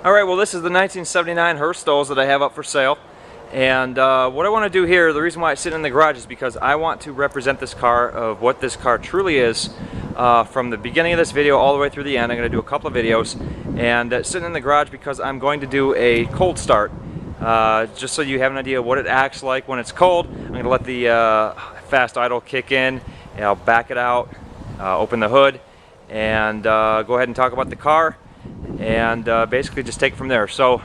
Alright, well this is the 1979 Hurst Olds that I have up for sale. And what I want to do here, the reason why it's sitting in the garage is because I want to represent this car of what this car truly is from the beginning of this video all the way through the end. I'm going to do a couple of videos. And it's sitting in the garage because I'm going to do a cold start. Just so you have an idea of what it acts like when it's cold. I'm going to let the fast idle kick in. And I'll back it out, open the hood, and go ahead and talk about the car. And basically just take it from there. So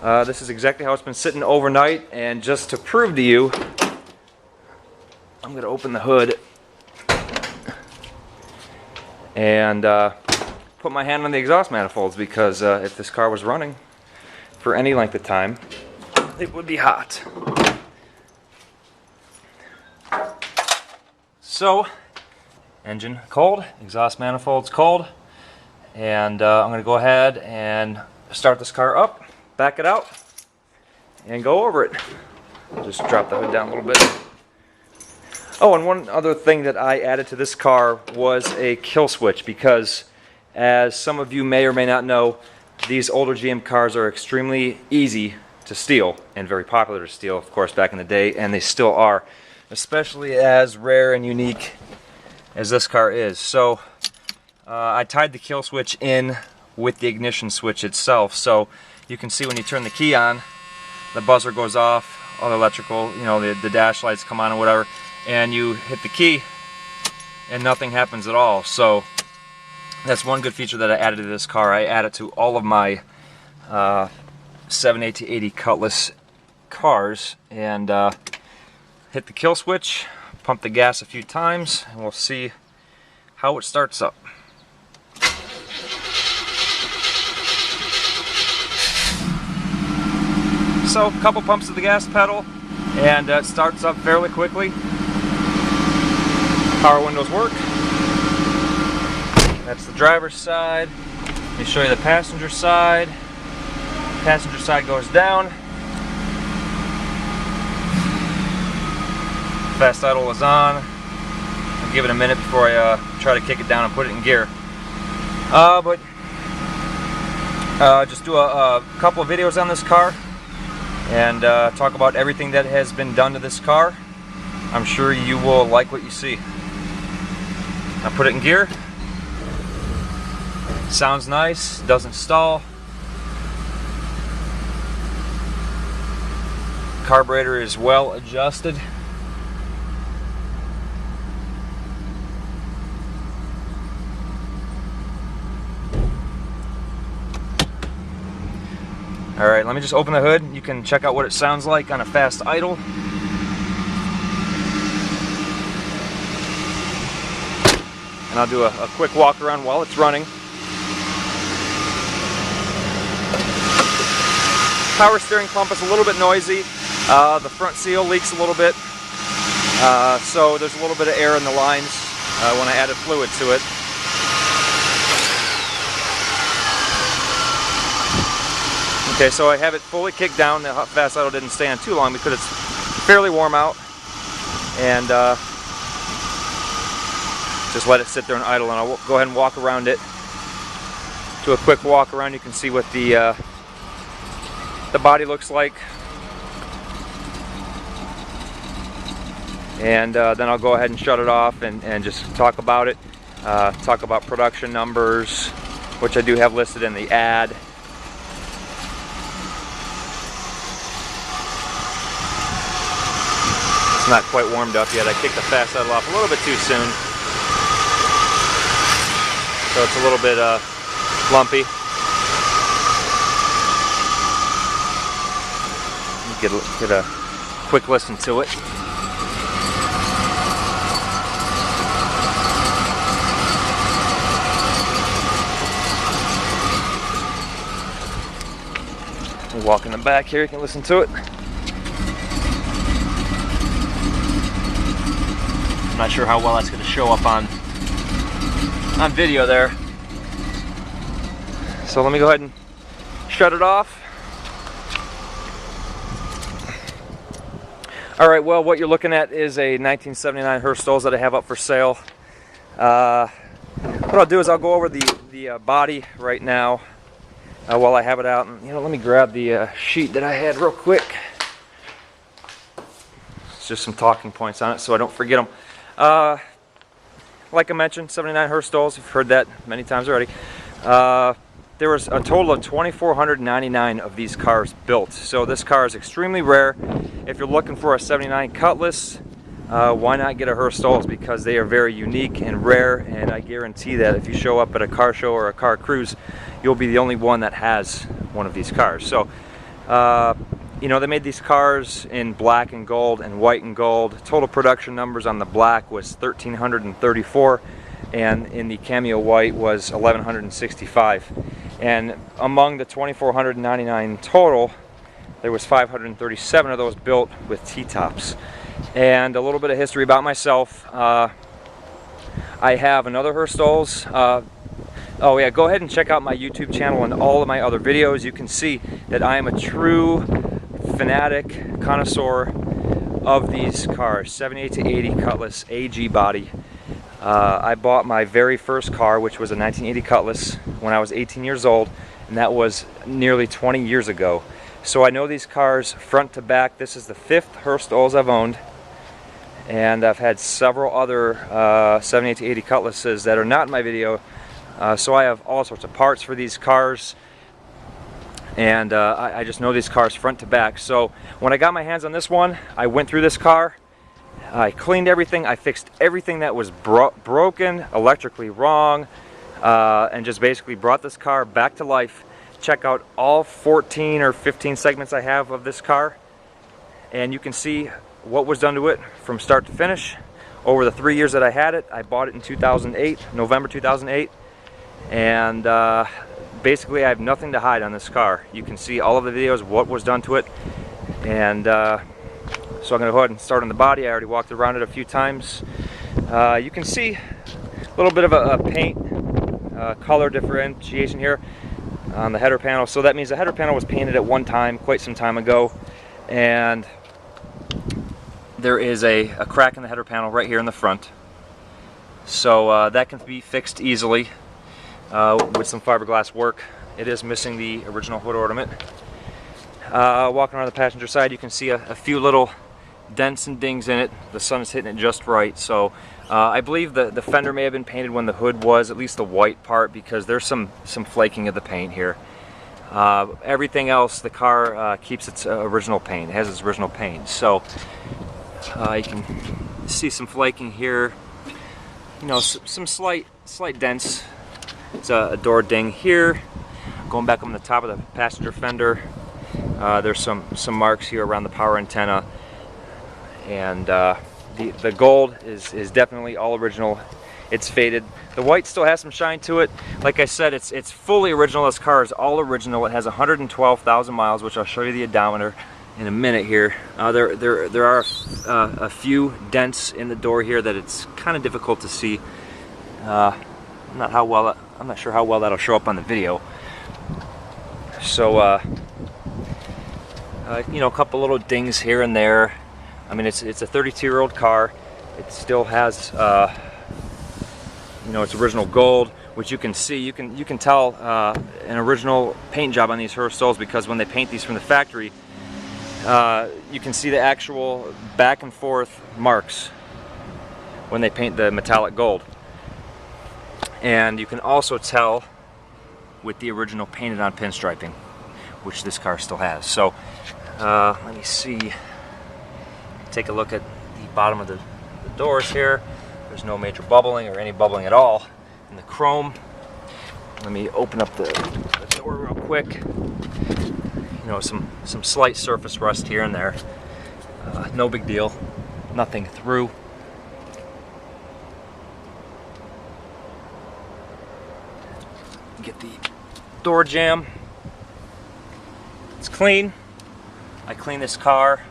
this is exactly how it's been sitting overnight, and just to prove to you, I'm going to open the hood and put my hand on the exhaust manifolds, because if this car was running for any length of time, it would be hot. So, engine cold, exhaust manifolds cold. And I'm going to go ahead and start this car up, back it out, and go over it. Just drop the hood down a little bit. Oh, and one other thing that I added to this car was a kill switch, because as some of you may or may not know, these older GM cars are extremely easy to steal and very popular to steal, of course, back in the day, and they still are, especially as rare and unique as this car is. So I tied the kill switch in with the ignition switch itself, so you can see when you turn the key on, the buzzer goes off, all the electrical, you know, the dash lights come on or whatever, and you hit the key and nothing happens at all. So that's one good feature that I added to this car. I add it to all of my 780 to 80 Cutlass cars, and hit the kill switch, pump the gas a few times, and we'll see how it starts up. So a couple pumps of the gas pedal, and it starts up fairly quickly. Power windows work. That's the driver's side. Let me show you the passenger side. Passenger side goes down. Fast idle is on. I'll give it a minute before I try to kick it down and put it in gear. Just do a couple of videos on this car and talk about everything that has been done to this car. I'm sure you will like what you see. I put it in gear. Sounds nice, doesn't stall. Carburetor is well adjusted. Alright, let me just open the hood. You can check out what it sounds like on a fast idle. And I'll do a quick walk around while it's running. Power steering pump is a little bit noisy. The front seal leaks a little bit. So there's a little bit of air in the lines when I added fluid to it. Okay, so I have it fully kicked down. The fast idle didn't stay on too long because it's fairly warm out, and just let it sit there and idle. And I'll go ahead and walk around it. Do a quick walk around. You can see what the body looks like, and then I'll go ahead and shut it off and just talk about it. Talk about production numbers, which I do have listed in the ad. It's not quite warmed up yet. I kicked the fast idle off a little bit too soon, so it's a little bit lumpy. Get a quick listen to it. We'll walk in the back here. You can listen to it. I'm not sure how well that's going to show up on video there. So let me go ahead and shut it off. Alright, well, what you're looking at is a 1979 Hurst Olds that I have up for sale. What I'll do is I'll go over the body right now. while I have it out. And, let me grab the sheet that I had real quick. It's just some talking points on it so I don't forget them. Like I mentioned, 79 Hurst Olds. You've heard that many times already. There was a total of 2,499 of these cars built. So this car is extremely rare. If you're looking for a 79 Cutlass, why not get a Hurst Olds? Because they are very unique and rare, and I guarantee that if you show up at a car show or a car cruise, you'll be the only one that has one of these cars. So, they made these cars in black and gold and white and gold. Total production numbers on the black was 1,334, and in the cameo white was 1,165. And among the 2,499 total, there was 537 of those built with T-tops. And a little bit of history about myself. I have another Hurst Olds. Oh yeah, go ahead and check out my YouTube channel and all of my other videos. You can see that I am a true fanatic connoisseur of these cars. 78 to 80 Cutlass AG body. I bought my very first car, which was a 1980 Cutlass, when I was 18 years old, and that was nearly 20 years ago. So I know these cars front to back. This is the 5th Hurst Olds I've owned, and I've had several other 78 to 80 Cutlasses that are not in my video. So I have all sorts of parts for these cars, and I just know these cars front to back. So when I got my hands on this one, I went through this car. I cleaned everything, I fixed everything that was broken, electrically wrong, and just basically brought this car back to life. Check out all 14 or 15 segments I have of this car, and you can see what was done to it from start to finish over the 3 years that I had it. I bought it in 2008, November 2008, and basically I have nothing to hide on this car. You can see all of the videos, what was done to it, and so I'm going to go ahead and start on the body. I already walked around it a few times. You can see a little bit of a paint color differentiation here on the header panel. So that means the header panel was painted at one time, quite some time ago, and there is a crack in the header panel right here in the front. So that can be fixed easily with some fiberglass work. It is missing the original hood ornament. Walking around the passenger side, you can see a few little dents and dings in it. The sun is hitting it just right. So I believe the fender may have been painted when the hood was, at least the white part, because there's some flaking of the paint here. Everything else, the car keeps its original paint. It has its original paint. So you can see some flaking here. Some slight dents. It's a door ding here. Going back on the top of the passenger fender. There's some marks here around the power antenna, and the gold is definitely all original. It's faded. The white still has some shine to it. Like I said, it's fully original. This car is all original. It has 112,000 miles, which I'll show you the odometer in a minute here. There are a few dents in the door here that it's kind of difficult to see. I'm not sure how well that'll show up on the video. So a couple little dings here and there. I mean, it's a 32-year-old car. It still has its original gold, which you can see. You can tell an original paint job on these Hurst Olds, because when they paint these from the factory, you can see the actual back and forth marks when they paint the metallic gold. And you can also tell with the original painted on pinstriping, which this car still has. So let me see, take a look at the bottom of the doors here. There's no major bubbling or any bubbling at all in the chrome. Let me open up the door real quick. Some slight surface rust here and there. No big deal, nothing through. Get the door jamb. It's clean. I cleaned this car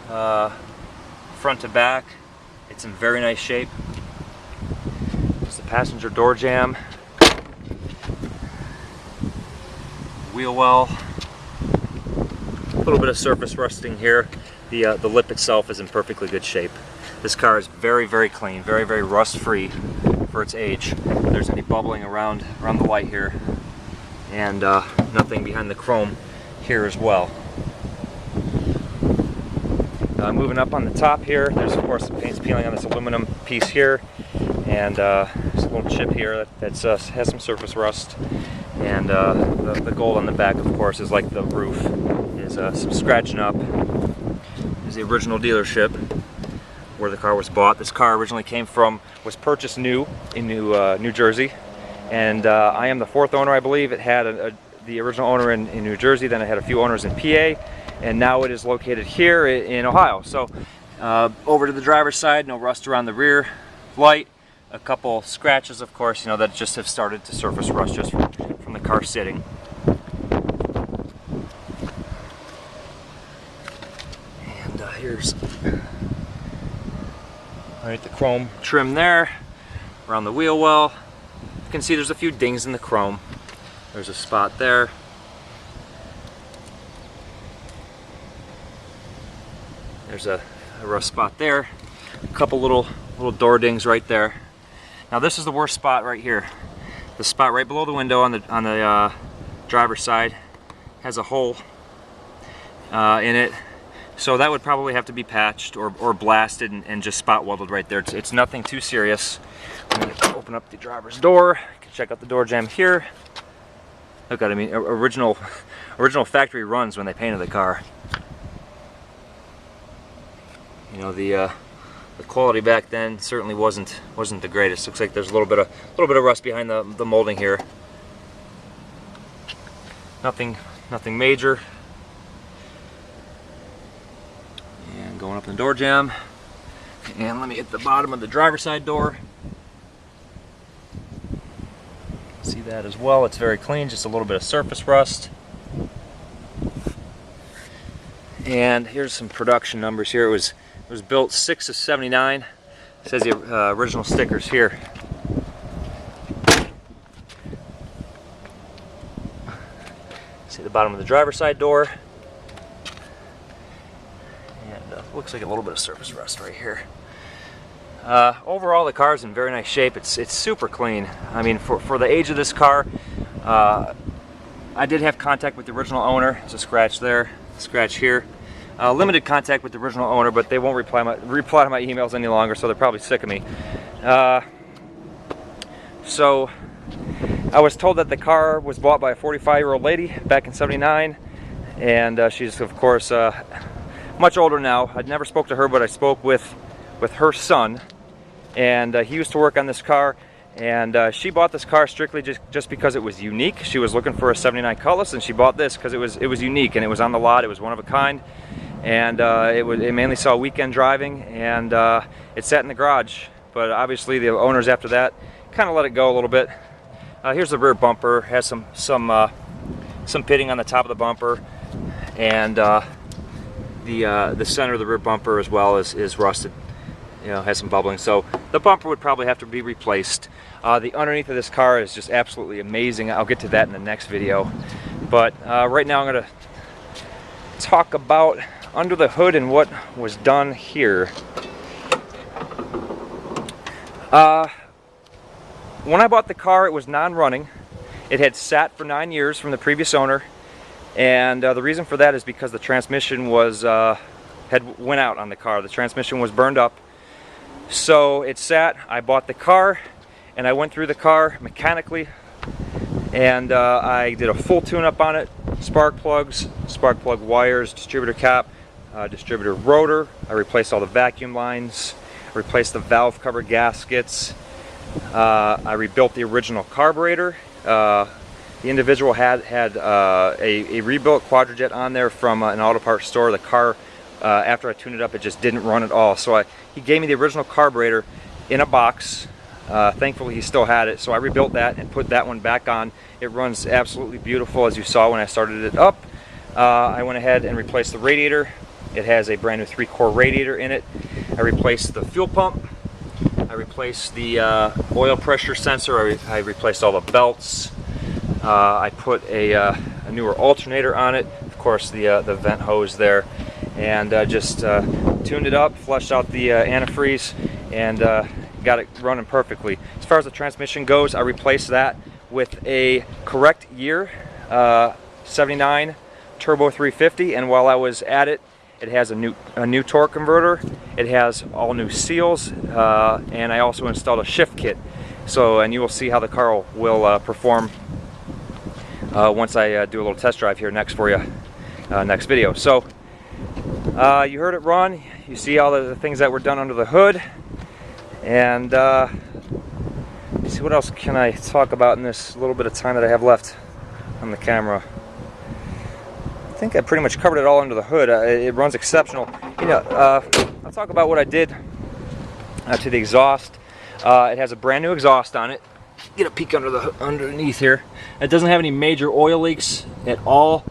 front to back. It's in very nice shape. There's the passenger door jamb, wheel well, a little bit of surface rusting here. The lip itself is in perfectly good shape. This car is very, very clean, very, very rust free for its age. If there's any bubbling around the light here, and nothing behind the chrome here as well. Moving up on the top here, there's of course the paint's peeling on this aluminum piece here, and there's a little chip here that has some surface rust, and the gold on the back, of course, is like the roof, is some scratching up. Is the original dealership where the car was bought. This car originally was purchased new in New Jersey, and I am the 4th owner, I believe. It had the original owner in New Jersey, then it had a few owners in PA, and now it is located here in Ohio. So over to the driver's side, no rust around the rear light, a couple scratches, of course, you know, that just have started to surface rust just from the car sitting. And here's right, the chrome trim there around the wheel well. You can see there's a few dings in the chrome. There's a spot there. There's a rough spot there. A couple little door dings right there. Now this is the worst spot right here. The spot right below the window on the driver's side has a hole in it. So that would probably have to be patched or blasted and just spot welded right there. It's nothing too serious. I'm going to open up the driver's door. You can check out the door jamb here. Look at it, I mean, original factory runs when they painted the car. You know, the quality back then certainly wasn't the greatest. Looks like there's a little bit of rust behind the molding here. Nothing major. And going up in the door jamb. And let me hit the bottom of the driver's side door. See that as well. It's very clean, just a little bit of surface rust. And here's some production numbers here. It was built 6 of 79. It says the original stickers here. See the bottom of the driver's side door. And looks like a little bit of surface rust right here. Overall, the car is in very nice shape. It's super clean. I mean, for the age of this car, I did have contact with the original owner. There's a scratch there, a scratch here. Limited contact with the original owner, but they won't reply to my emails any longer, so they're probably sick of me. So I was told that the car was bought by a 45-year-old lady back in '79, and she's of course much older now. I'd never spoke to her, but I spoke with her son, and he used to work on this car, and she bought this car strictly just because it was unique. She was looking for a '79 Cutlass, and she bought this because it was unique, and it was on the lot. It was one of a kind, and it mainly saw weekend driving, and it sat in the garage. But obviously the owners after that kind of let it go a little bit. Here's the rear bumper. Has some pitting on the top of the bumper, and the center of the rear bumper as well is rusted. You know, has some bubbling, so the bumper would probably have to be replaced. The underneath of this car is just absolutely amazing. I'll get to that in the next video, but right now I'm going to talk about under the hood and what was done here. When I bought the car, it was non-running. It had sat for 9 years from the previous owner, and the reason for that is because the transmission had went out on the car. The transmission was burned up. So it sat. I bought the car, and I went through the car mechanically, and I did a full tune-up on it. Spark plugs, spark plug wires, distributor cap, distributor rotor. I replaced all the vacuum lines. I replaced the valve cover gaskets. I rebuilt the original carburetor. The individual had a rebuilt Quadrajet on there from an auto parts store. The car, after I tuned it up, it just didn't run at all. So he gave me the original carburetor in a box. Thankfully he still had it, so I rebuilt that and put that one back on. It runs absolutely beautiful, as you saw when I started it up. I went ahead and replaced the radiator. It has a brand new 3-core radiator in it. I replaced the fuel pump. I replaced the oil pressure sensor. I replaced all the belts. I put a newer alternator on it. Of course, the vent hose there. And just tuned it up, flushed out the antifreeze, and got it running perfectly. As far as the transmission goes, I replaced that with a correct year, 79 turbo 350, and while I was at it, it has a new torque converter, it has all new seals, and I also installed a shift kit. So, and you will see how the car will perform once I do a little test drive here next for you, next video. So, you heard it run, you see all the things that were done under the hood, and let's see, what else can I talk about in this little bit of time that I have left on the camera. I think I pretty much covered it all under the hood. It runs exceptional. You know, I'll talk about what I did to the exhaust. It has a brand new exhaust on it. Get a peek underneath here. It doesn't have any major oil leaks at all.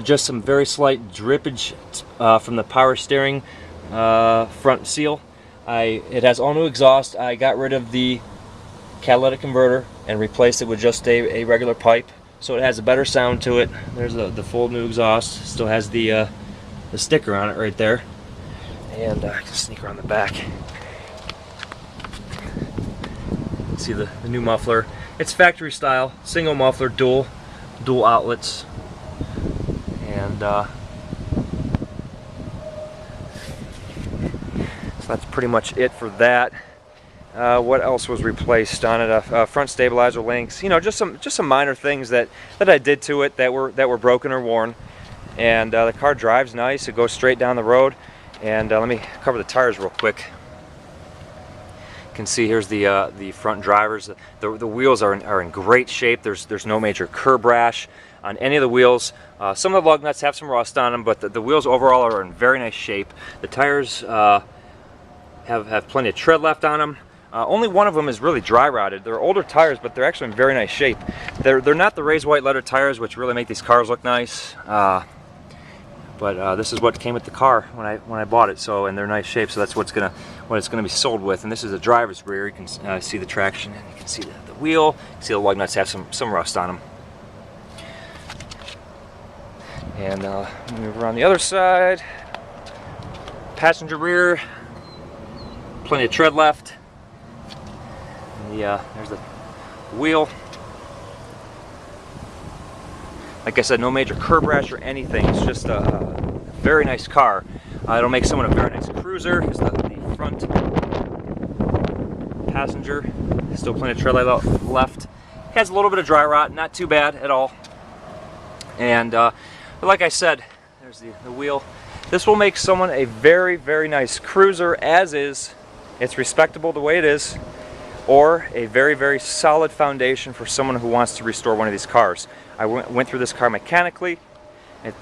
Just some very slight drippage from the power steering front seal. It has all new exhaust. I got rid of the catalytic converter and replaced it with just a regular pipe, so it has a better sound to it. There's the full new exhaust. Still has the sticker on it right there, and I can sneak around the back. See the new muffler. It's factory style, single muffler, dual outlets, and so that's pretty much it for that. What else was replaced on it? Front stabilizer links. You know, just some minor things that I did to it that were broken or worn. And the car drives nice. It goes straight down the road. And let me cover the tires real quick. You can see here's the front drivers. The wheels are in great shape. There's no major curb rash on any of the wheels. Some of the lug nuts have some rust on them, but the wheels overall are in very nice shape. The tires have plenty of tread left on them. Only one of them is really dry rotted. They're older tires, but they're actually in very nice shape. They're not the raised white leather tires, which really make these cars look nice. But this is what came with the car when I bought it. So, and they're nice shape. So that's what it's gonna be sold with. And this is a driver's rear. You can see the traction, and you can see the wheel. You see the lug nuts have some rust on them. And move around the other side. Passenger rear, plenty of tread left. There's the wheel. Like I said, no major curb rash or anything. It's just a very nice car. It'll make someone a very nice cruiser. Here's the front passenger. Still plenty of tread left. Has a little bit of dry rot, not too bad at all. And but like I said, there's the wheel. This will make someone a very, very nice cruiser as is. It's respectable the way it is. Or a very, very solid foundation for someone who wants to restore one of these cars. I went through this car mechanically.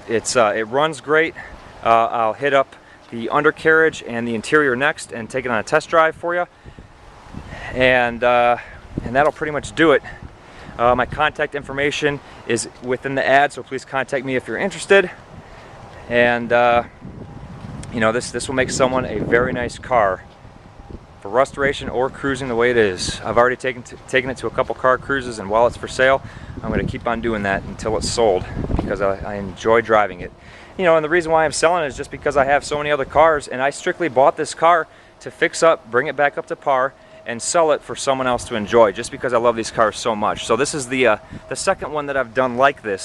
It runs great. I'll hit up the undercarriage and the interior next and take it on a test drive for you. And that'll pretty much do it. My contact information is within the ad, so please contact me if you're interested. And you know, this will make someone a very nice car for restoration or cruising the way it is. I've already taken it to a couple car cruises, and while it's for sale, I'm going to keep on doing that until it's sold because I enjoy driving it. You know, and the reason why I'm selling it is just because I have so many other cars, and I strictly bought this car to fix up, bring it back up to par, and sell it for someone else to enjoy, just because I love these cars so much. So this is the second one that I've done like this.